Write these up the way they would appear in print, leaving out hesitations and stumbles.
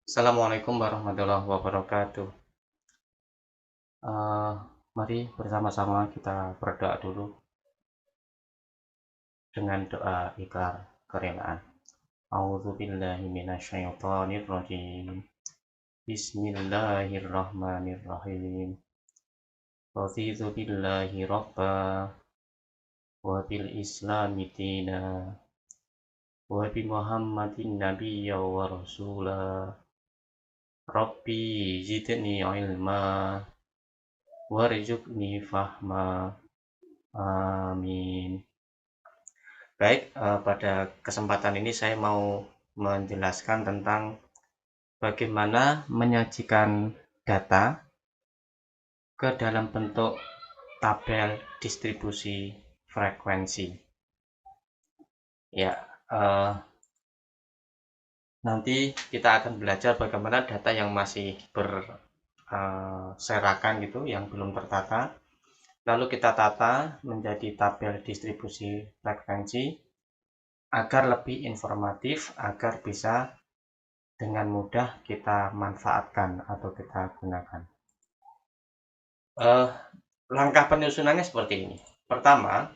Assalamualaikum warahmatullahi wabarakatuh. Eh, Mari bersama-sama kita berdoa dulu dengan doa ikrar kerelaan. A'udzubillahi minasyaitonirrajim. Bismillahirrahmanirrahim. Raditu billahi rabba wa bil islami dina wa bi Muhammadin nabiyya wa rasula. Rabbi zidni ilma warzuqni fahma. Amin. Baik, pada kesempatan ini saya mau menjelaskan tentang bagaimana menyajikan data ke dalam bentuk tabel distribusi frekuensi. Ya, nanti kita akan belajar bagaimana data yang masih berserakan gitu, yang belum tertata. Lalu kita tata menjadi tabel distribusi frekuensi agar lebih informatif, agar bisa dengan mudah kita manfaatkan atau kita gunakan. Eh, Langkah penyusunannya seperti ini. Pertama,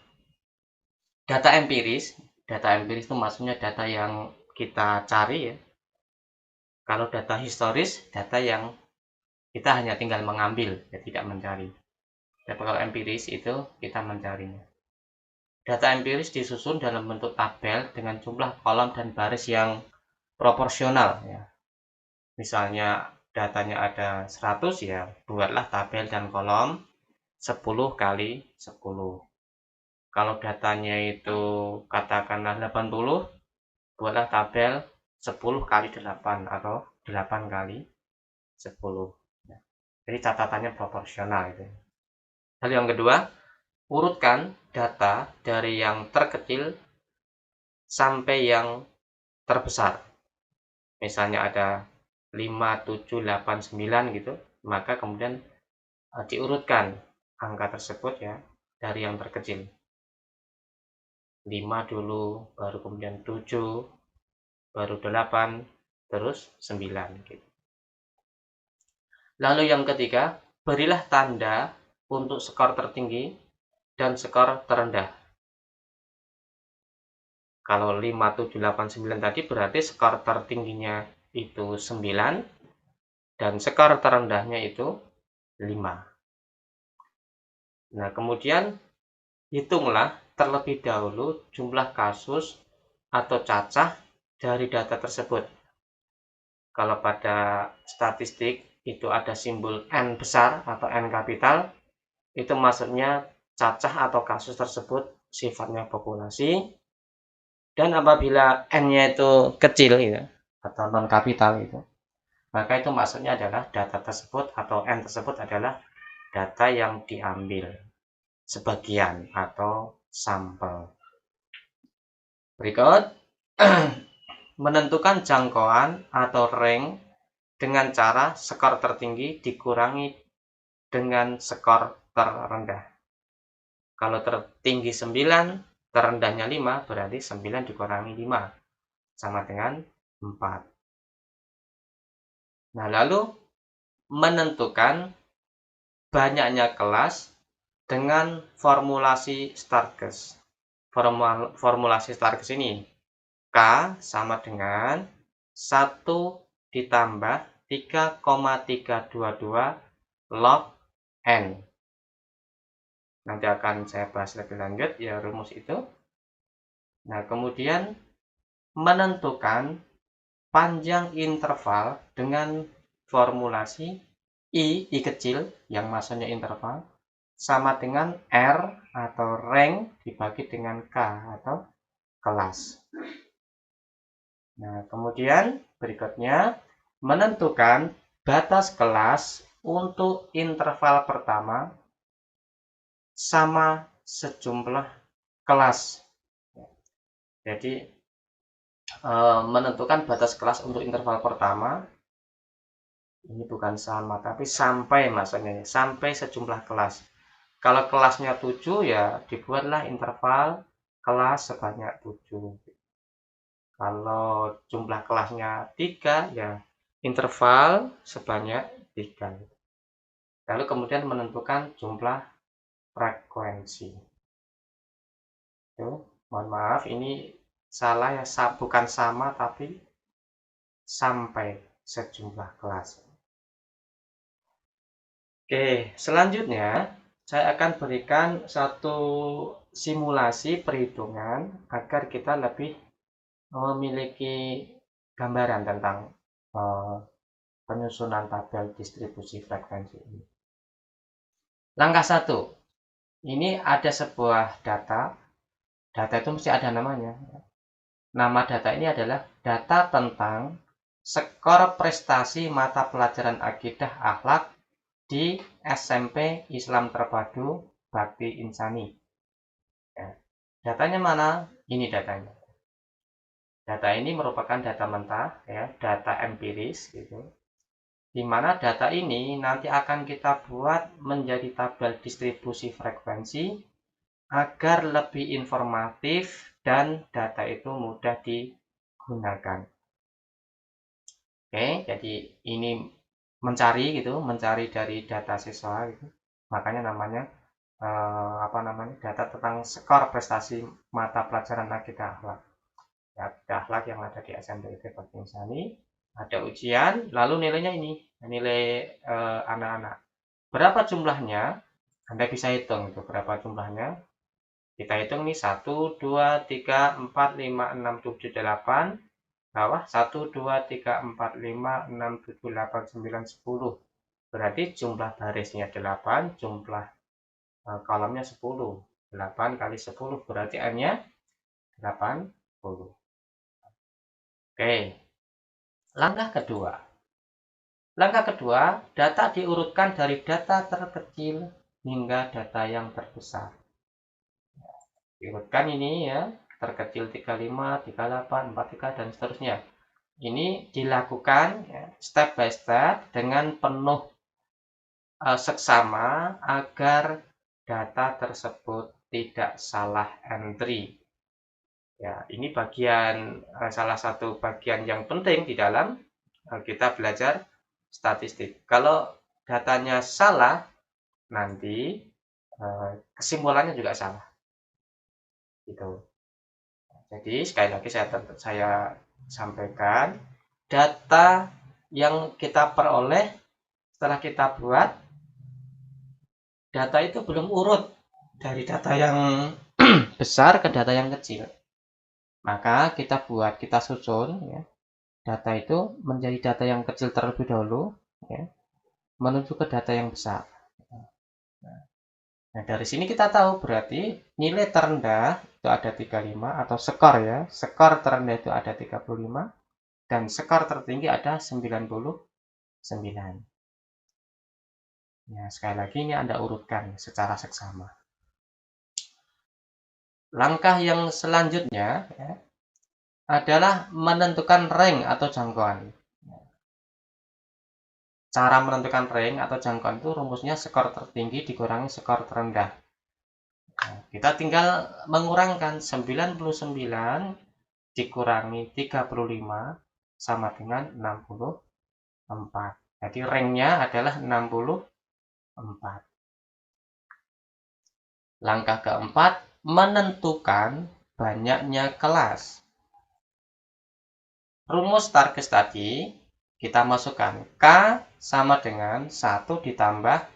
data empiris. Data empiris itu maksudnya data yang kita cari ya. Kalau data historis, data yang kita hanya tinggal mengambil, ya tidak mencari. Tapi kalau empiris itu kita mencarinya. Data empiris disusun dalam bentuk tabel dengan jumlah kolom dan baris yang proporsional ya. Misalnya datanya ada 100 ya, buatlah tabel dan kolom 10 kali 10. Kalau datanya itu katakanlah 80, buatlah tabel 10 kali 8 atau 8 kali 10. Jadi catatannya proporsional itu. Lalu yang kedua, urutkan data dari yang terkecil sampai yang terbesar. Misalnya ada 5, 7, 8, 9 gitu, maka kemudian diurutkan angka tersebut ya dari yang terkecil. 5 dulu, baru kemudian 7, baru 8, terus 9 gitu. Lalu yang ketiga, berilah tanda untuk skor tertinggi dan skor terendah. Kalau 5, 7, 8, 9 tadi berarti skor tertingginya itu 9 dan skor terendahnya itu 5. Nah, kemudian hitunglah terlebih dahulu jumlah kasus atau cacah dari data tersebut. Kalau pada statistik itu ada simbol N besar atau N kapital, itu maksudnya cacah atau kasus tersebut sifatnya populasi. Dan apabila N-nya itu kecil gitu, atau non kapital itu, maka itu maksudnya adalah data tersebut atau N tersebut adalah data yang diambil sebagian atau sampel. Berikut menentukan jangkauan atau range dengan cara skor tertinggi dikurangi dengan skor terendah. Kalau tertinggi 9, terendahnya 5, berarti 9 dikurangi 5 sama dengan 4. Nah, lalu menentukan banyaknya kelas dengan formulasi Starkes. Formulasi Starkes ini K sama dengan 1 ditambah 3,322 log N. Nanti akan saya bahas lebih lanjut ya rumus itu. Nah, kemudian menentukan panjang interval dengan formulasi I kecil yang maksudnya interval sama dengan R atau range dibagi dengan K atau kelas. Nah, kemudian berikutnya menentukan batas kelas untuk interval pertama sama sejumlah kelas. Jadi menentukan batas kelas untuk interval pertama ini bukan sama tapi sampai maksudnya sampai sejumlah kelas. Kalau kelasnya 7 ya dibuatlah interval kelas sebanyak 7. Kalau jumlah kelasnya 3 ya interval sebanyak 3. Lalu kemudian menentukan jumlah frekuensi. Tuh, mohon maaf ini salah ya, bukan sama tapi sampai sejumlah kelas. Oke, selanjutnya saya akan berikan satu simulasi perhitungan agar kita lebih memiliki gambaran tentang penyusunan tabel distribusi frekuensi ini. Langkah 1, ini ada sebuah data. Data itu mesti ada namanya. Nama data ini adalah data tentang skor prestasi mata pelajaran akidah akhlak di SMP Islam Terpadu Bakti Insani. Ya. Datanya mana? Ini datanya. Data ini merupakan data mentah, ya, data empiris, gitu. Di mana data ini nanti akan kita buat menjadi tabel distribusi frekuensi agar lebih informatif dan data itu mudah digunakan. Oke, jadi ini mencari dari data siswa gitu. Makanya namanya data tentang skor prestasi mata pelajaran akidah akhlak. Ya, akidah akhlak yang ada di SMP Bakti Insani. Ada ujian, lalu nilainya ini, nilai anak-anak. Berapa jumlahnya? Anda bisa hitung itu berapa jumlahnya. Kita hitung nih 1, 2, 3, 4, 5, 6, 7, 8. Bawah 1, 2, 3, 4, 5, 6, 7, 8, 9, 10. Berarti jumlah barisnya 8, jumlah kolomnya 10. 8 kali 10 berarti N-nya 80. Oke. Langkah kedua. Data diurutkan dari data terkecil hingga data yang terbesar. Diurutkan ini ya, terkecil 35, 38, 43 dan seterusnya. Ini dilakukan ya, step by step dengan penuh seksama agar data tersebut tidak salah entry. Ya, ini salah satu bagian yang penting di dalam kita belajar statistik. Kalau datanya salah, nanti kesimpulannya juga salah. Gitu. Jadi sekali lagi saya sampaikan, data yang kita peroleh setelah kita buat, data itu belum urut dari data yang besar ke data yang kecil. Maka kita susun ya, data itu menjadi data yang kecil terlebih dahulu, ya, menuju ke data yang besar. Nah, dari sini kita tahu berarti nilai terendah itu ada 35 atau skor ya. Skor terendah itu ada 35 dan skor tertinggi ada 99. Ya, sekali lagi ini Anda urutkan secara seksama. Langkah yang selanjutnya ya, adalah menentukan rank atau jangkauan. Cara menentukan rank atau jangkauan itu rumusnya skor tertinggi dikurangi skor terendah. Nah, kita tinggal mengurangkan 99 dikurangi 35 sama dengan 64. Jadi ranknya adalah 64. Langkah keempat, menentukan banyaknya kelas. Rumus Starkes tadi kita masukkan K sama dengan 1 ditambah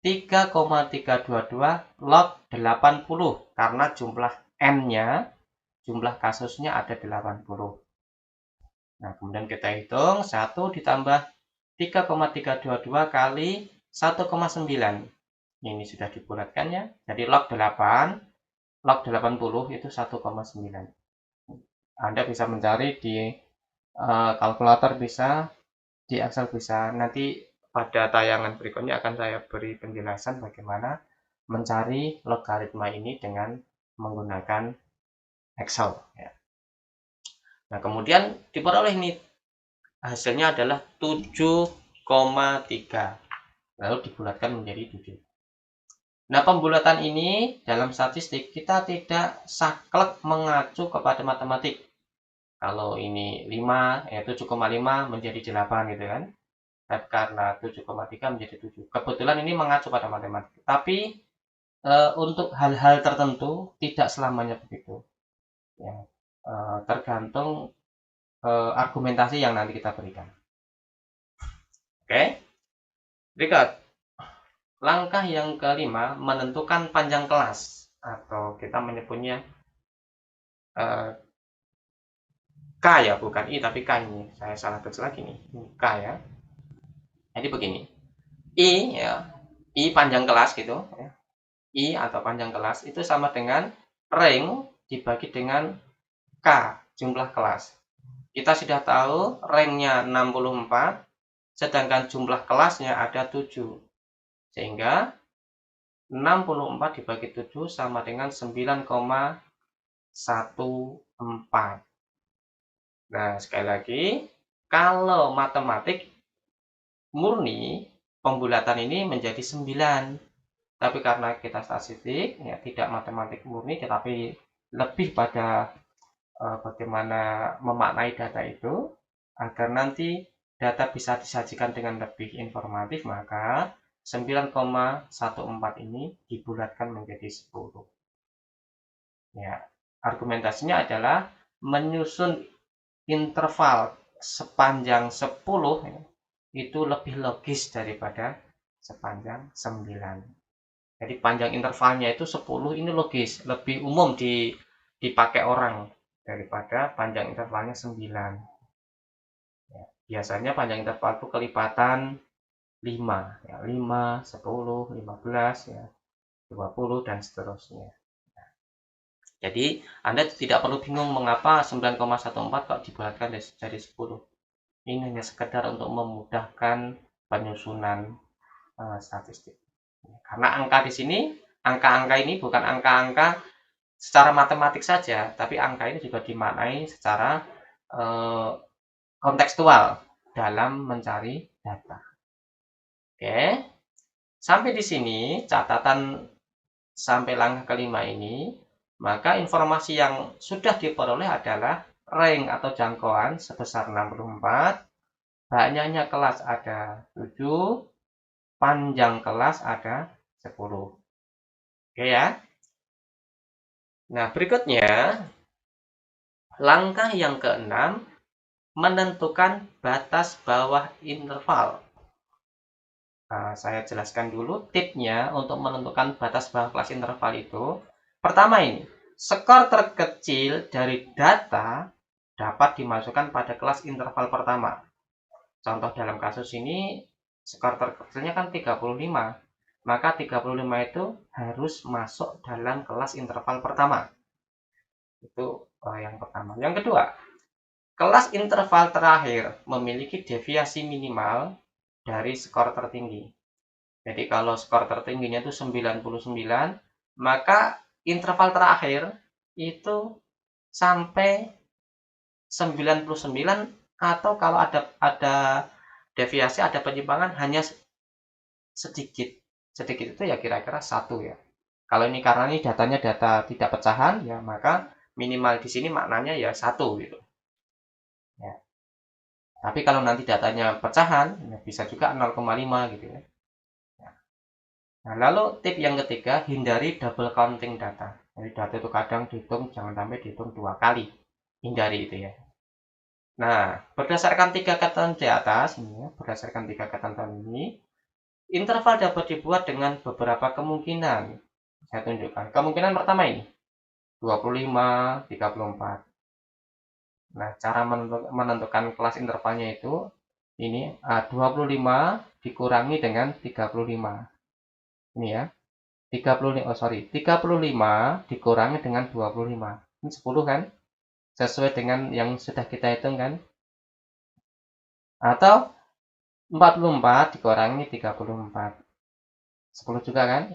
3,322 log 80 karena jumlah N-nya, jumlah kasusnya ada 80. Nah, kemudian kita hitung 1 ditambah 3,322 kali 1,9. Ini sudah dibulatkan ya. Jadi log 8, log 80 itu 1,9. Anda bisa mencari di kalkulator bisa, di Excel bisa. Nanti pada tayangan berikutnya akan saya beri penjelasan bagaimana mencari logaritma ini dengan menggunakan Excel. Ya. Nah, kemudian diperoleh nih hasilnya adalah 7,3. Lalu dibulatkan menjadi 7. Nah, pembulatan ini dalam statistik kita tidak saklek mengacu kepada matematik. Kalau ini 5, ya 7,5 menjadi 8 gitu kan. Dan karena 7,3 menjadi 7. Kebetulan ini mengacu pada matematika. Tapi untuk hal-hal tertentu tidak selamanya begitu. Ya, tergantung argumentasi yang nanti kita berikan. Oke, berikut. Langkah yang kelima, menentukan panjang kelas. Atau kita menyebutnya K ya, bukan I tapi K ini. Saya salah tulis lagi nih. K ya. Jadi begini. I ya, I panjang kelas gitu ya. I atau panjang kelas itu sama dengan rank dibagi dengan K jumlah kelas. Kita sudah tahu ranknya 64, sedangkan jumlah kelasnya ada 7. Sehingga 64 dibagi 7 sama dengan 9,14. Nah, sekali lagi, kalau matematik murni, pembulatan ini menjadi 9. Tapi karena kita statistik, ya tidak matematik murni, tetapi lebih pada bagaimana memaknai data itu, agar nanti data bisa disajikan dengan lebih informatif, maka 9,14 ini dibulatkan menjadi 10. Ya, argumentasinya adalah menyusun interval sepanjang 10 ya, itu lebih logis daripada sepanjang 9. Jadi panjang intervalnya itu 10 ini logis, lebih umum dipakai orang daripada panjang intervalnya 9. Ya, biasanya panjang interval itu kelipatan 5, ya, 5, 10, 15, ya, 20, dan seterusnya. Jadi, Anda tidak perlu bingung mengapa 9,14 kok dibulatkan jadi 10. Ini hanya sekedar untuk memudahkan penyusunan statistik. Karena angka di sini, angka-angka ini bukan angka-angka secara matematik saja, tapi angka ini juga dimaknai secara kontekstual dalam mencari data. Oke, sampai di sini catatan sampai langkah kelima ini, maka informasi yang sudah diperoleh adalah rank atau jangkauan sebesar 64, banyaknya kelas ada 7, panjang kelas ada 10. Oke ya. Nah, berikutnya, langkah yang keenam, menentukan batas bawah interval. Nah, saya jelaskan dulu tipsnya untuk menentukan batas bawah kelas interval itu. Pertama ini, skor terkecil dari data dapat dimasukkan pada kelas interval pertama. Contoh dalam kasus ini, skor terkecilnya kan 35. Maka 35 itu harus masuk dalam kelas interval pertama. Itu yang pertama. Yang kedua, kelas interval terakhir memiliki deviasi minimal dari skor tertinggi. Jadi kalau skor tertingginya itu 99, maka interval terakhir itu sampai 99, atau kalau ada deviasi, ada penyimpangan hanya sedikit. Sedikit itu ya kira-kira 1 ya. Kalau ini karena ini datanya data tidak pecahan ya, maka minimal di sini maknanya ya 1 gitu. Ya. Tapi kalau nanti datanya pecahan, ya bisa juga 0,5 gitu ya. Nah, lalu tip yang ketiga, hindari double counting data. Jadi data itu kadang dihitung, jangan sampai dihitung 2 kali. Hindari itu ya. Nah, berdasarkan 3 ketentuan di atas, ini ya, berdasarkan 3 ketentuan ini, interval dapat dibuat dengan beberapa kemungkinan. Saya tunjukkan. Kemungkinan pertama ini, 25, 34. Nah, cara menentukan kelas intervalnya itu, ini 25 dikurangi dengan 35. Ini ya. 35 dikurangi dengan 25. Ini 10 kan? Sesuai dengan yang sudah kita hitung kan? Atau 44 dikurangi 34. 10 juga kan?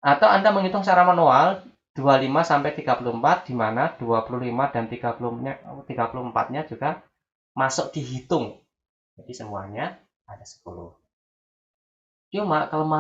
Atau Anda menghitung secara manual 25 sampai 34, di mana 25 dan 34-nya juga masuk dihitung. Jadi semuanya ada 10. Cuma kelemahan